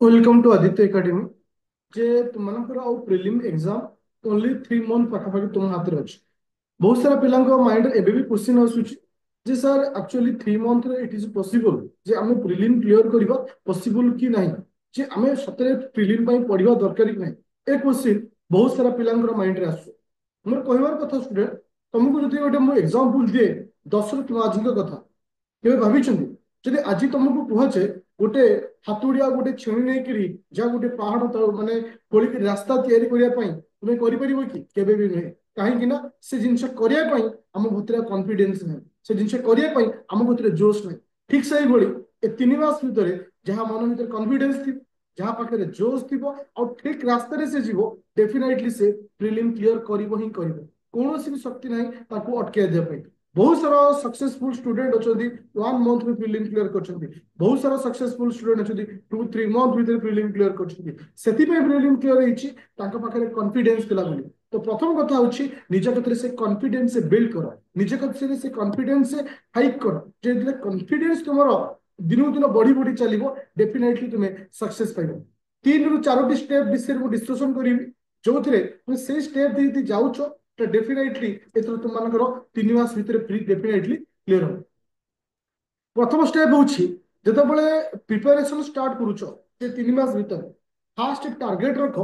Welcome to Aditya academy. जे तुमकर आउ प्रिलिम एग्जाम ओनली 3 मंथ पाखापाखि तुम हाथ में अच्छे। बहुत सारा पिलांको माइंड एबे भी क्वेश्चन आसुची जे सर एक्चुअली 3 मंथ रे इट इज पॉसिबल जे आमे प्रिलिम क्लियर करबा पॉसिबल कि नहीं, जे आमे सतरे प्रिलिम पई पढ़िबा दरकार कि नहीं। ए क्वेश्चन बहुत सारा पिलांकर माइंड रे आसु। मोर कहबार कथा स्टूडेंट, तुमको जदि गोटे मु एग्जांपल दिए 10 रु तुम अधिक कथा केबे भाबिछन्ति जदि आज तुमको कुहचे गोटे हातुड़िया गोटे छेणी नहीं जहाँ गोटे पहाड़ तो माने खोलिक रास्ता तैयारी करने तुम्हें करिपरिबो कि केबे भी नुहे। कहीं ना से जिनस करने आम भीतर कॉन्फिडेंस नहीं, से जिनस करने आम भीतर जोश नहीं। ठीक से ही ए 3 मास भितर जहाँ मन भीतर कॉन्फिडेंस थी, जहाँ पाखे जोश थी और ठीक रास्तार से जीव डेफिनेटली से प्रिलिम क्लियर कर ही कर कौन भी शक्ति ना अटकाई देवाई। बहुत सारा सक्सेसफुल स्टूडेंट अच्छा 1 मंथ में प्रिलिम क्लियर कर, बहुत सारा सक्सेसफुल स्टूडेंट अच्छा 2-3 मंथ भीतर प्रिलिम क्लियर कर प्रिलिम क्लियर होती कॉन्फिडेंस दिला बोली। तो प्रथम कथा हूँ निज कथरे से कॉन्फिडेंस से बिल्ड कर, निज कथरे से कॉन्फिडेंस से हाइक कर। जो कॉन्फिडेंस तुम दिन दिन बढ़ी बढ़ी चलो डेफिनेटली तुम्हें सक्सेस पाइब। 3 ରୁ 4ଟି स्टेप विषय में डिस्कसन करी जो थे से स्टेप दे जाऊँ तो डेफिनेटली एथर तुम मानकर 3 मास भीतर डेफिनेटली क्लियर हो। प्रथम स्टेप हूँ जिते प्रिपेरेसन स्टार्ट करुच 3 मास भीतर फास्ट टार्गेट रख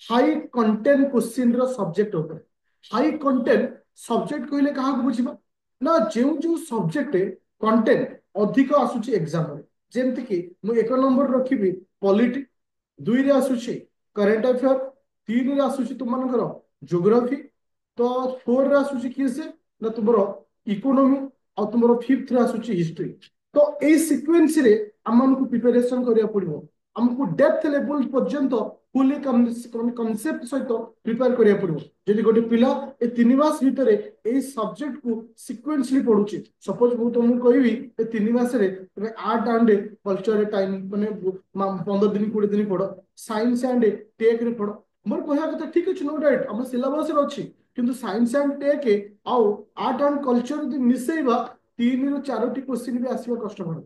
हाई कंटेंट क्वेश्चन सब्जेक्ट उपर। हाई कंटेंट सब्जेक्ट कहले क्या बुझ ना जो जो सब्जेक्ट कंटेंट अधिक आसूची एग्जाम जेमती कि मुझे 1 नंबर रखी पॉलिटी, 2 रे आसूची करेंट अफेयर, 3 रे आसूची तुम मानकर ज्योग्राफी, तो 4 रे आसूची किए से ना तुम इकोनॉमी और तुम 5th रे आसूची हिस्ट्री। तो ये सिक्वेन्स रे आमको प्रिपेरेशन करिया पड़िबो। हमको डेप्थ लेवल पर्यंत फुली कॉन्सेप्ट सहित प्रिपेयर करिया पड़िबो। जदि गोटे पिला ए 3 मास भितर ए सब्जेक्ट को सिक्वेन्सली पढुची, सपोज मु तुमको कहबी ए 3 मास रे तुम आर्ट एंड कल्चर टाइम माने 15 दिन 20 दिन पढ़, साइंस एंड टेक रे पढ़। मोर कहया कथा ठीक अछि, नो डाउट हम सिलेबस रे अछि, किंतु साइंस एंड टेक आउ आर्ट एंड कल्चर यदि मिसेइबा 3 ରୁ 4ଟି क्वेश्चन भी आसवा कष्ट पड़े।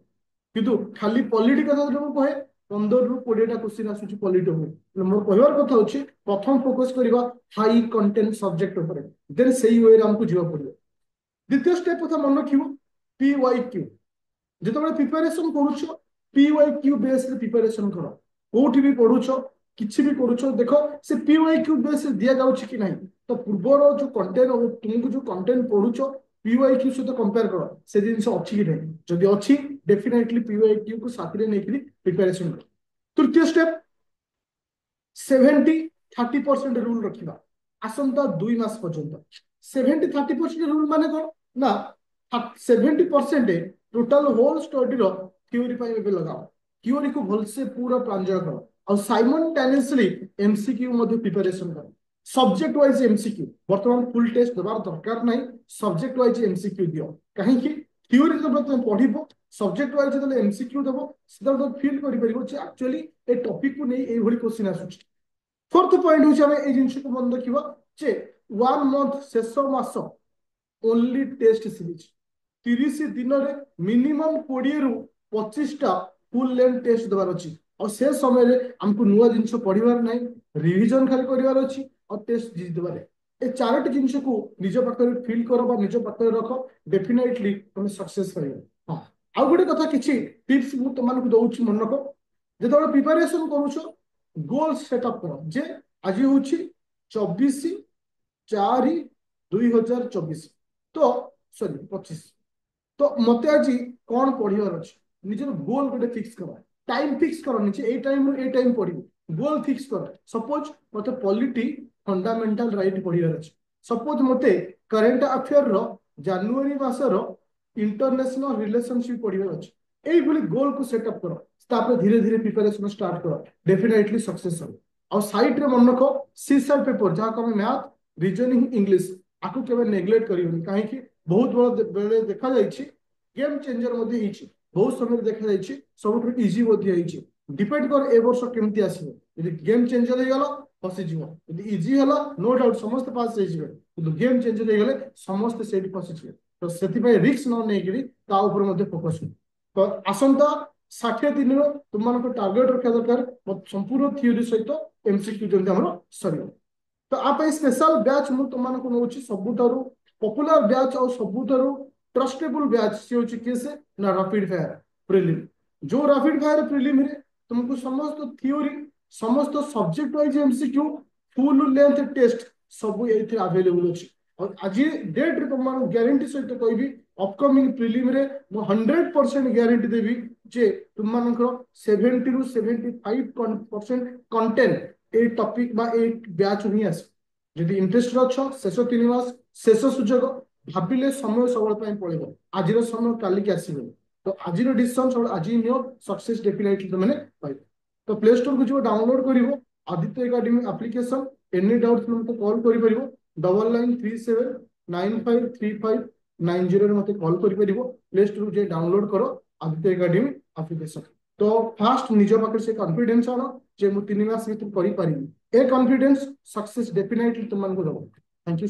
किंतु खाली पॉलिटी कथा जो कहे 15 ରୁ 20टा क्वेश्चन आसुची पॉलिटी में। मोर कहबार कथा होची प्रथम फोकस करबा हाई कंटेंट सब्जेक्ट ऊपर, देन सेही वे रे हमको जीवा पड़िबो। द्वितीय स्टेप कथा मन रखिबो PYQ। जिते प्रिपेरेसन करुच PYQ बेस रे प्रिपेरेसन कर, कोठी भी पढ़ुछ किछि भी करुछ देख से PYQ बेस दिया जाउछि कि नहीं। तो पूर्वर जो कंटेंट तुमको जो कंटेंट पढ़ुछ PYQ सहित कंपेयर कर से जिन अच्छी कि नहीं, जदि अच्छी डेफिनेटली PYQ को साथी नहीं प्रिपेरेसन कर। तृतीय स्टेप 70-30% रूल रखा आसंता 2 मास पर्यंत। 70-30% रूल माने कौन ना 70% टोटल होल स्टडी थ्योरी लगाओ, थ्योरी को भलसे पूरा प्रांजल कर और साइमल्टेनियसली MCQ प्रिपरेशन कर। सब्जेक्ट वाइज MCQ बर्तमान फुल टेस्ट देवार दरकार नहीं, सब्जेक्ट वाइज MCQ दियो। कहीं थ्योरी जब तुम पढ़ सब्जेक्ट वाइज जो MCQ देव से फिल कर एक्चुअली ए टॉपिक को नहीं ये क्वेश्चन आसूँ। फोर्थ पॉइंट हूँ आम ये जिन को मन रखा जे 1 मंथ शेष मास ओनली टेस्ट सीरीज 30 दिन में मिनिमम 20 ରୁ 25टा फुल लेंथ टेस्ट देवार अच्छी और से समय आमको नुआ जिन पढ़ार ना रिविजन खाली करार अच्छी और टेस्ट जीत देवार। ए 4टी जिन को निज पाखे फिल कर निज पाखे रख डेफिनेटली तुम सक्सेस पाइब। हाँ आउ गोटे कथा किसी टिप्स मुझे तुमको दौर मन रख जो प्रिपेरेसन करुच गोल सेटअप कर जे आज हूँ 24/4/2024 तो सॉरी 25 तो मत आज कौन पढ़ार अच्छे निजर गोल गोटे फिक्स कर, टाइम फिक्स कर निजे ए टाइम पढ़ी गोल फिक्स कर। सपोज मत पॉलिटी फंडामेंटल राइट पढ़ार अच्छे, सपोज मत करेन्ट अफेयर जनवरी मासर इंटरनेशनल रिलेशनशिप पढ़ार अच्छे। यही गोल को सेटअप कर धीरे धीरे प्रिपेरेशन स्टार्ट कर डेफिनेटली सक्सेस हो। और साइड रे मन रख सीसार पेपर जहाँ को मैथ रीजनिंग इंग्लिश आपको केवल नेग्लेक्ट करियोनी कहीं बहुत बड़ा बेले देखा जाइए गेम चेंजर बहुत समय देखा जाइए सब इजी डिपेंड कर ए वर्ष केमती आसो। गेम चेंजर हो गला फसीज, इजी है नो डाउट समस्त पास हो, गेम चेंजर हो गले समस्त से फसीज। तो से रिस्क न नहीं फोकस हो। तो आसंता 60 दिन तुम टार्गेट रखा दरकार संपूर्ण थ्योरी सहित एमसीक्यू जल्दी हमर सरियो तो आप स्पेशल बैच मु तुमको नौ सबुठारु पॉपुलर बैच और सबुठारु ट्रस्टेबल बैच सी होची केसे ना रैपिड फायर प्रीलिम जो रैपिड फायर प्रीलिम रे तुमको समस्त थ्योरी समस्त subject wise MCQ full length test सब एथि अवेलेबल अछि और आज डेट रे तुम गारंटी सहित कहबी अपकमिंग प्रीलिम रे मु 100% गारंटी देबी जे तुम 70 रु 75% कंटेंट ए टॉपिक बा ए बैच ही आस जदि इंटरेस्ट अच्छो शेष 3 मास शेष सुजोग भाविले समय सब पड़ेगा आज समय काली की आसब तो आज डिसीजन सब आज ही नियो सक्सेस डेफिनेटली तुमने पाइब तो प्ले स्टोर को जो डाउनलोड करिवो Aditya academy application any doubt तुमको कॉल करि परिवो 9937953590 रे मते कॉल करि परिवो प्ले स्टोर जे डाउनलोड करो आदित्य एकेडमी एप्लिकेशन तो फास्ट निज पाखे से कॉन्फिडेंस आनो जे मु 3 मास भीतर करि परिबी ए कॉन्फिडेंस सक्सेस डेफिनेटली तुमको दबो थैंक यू।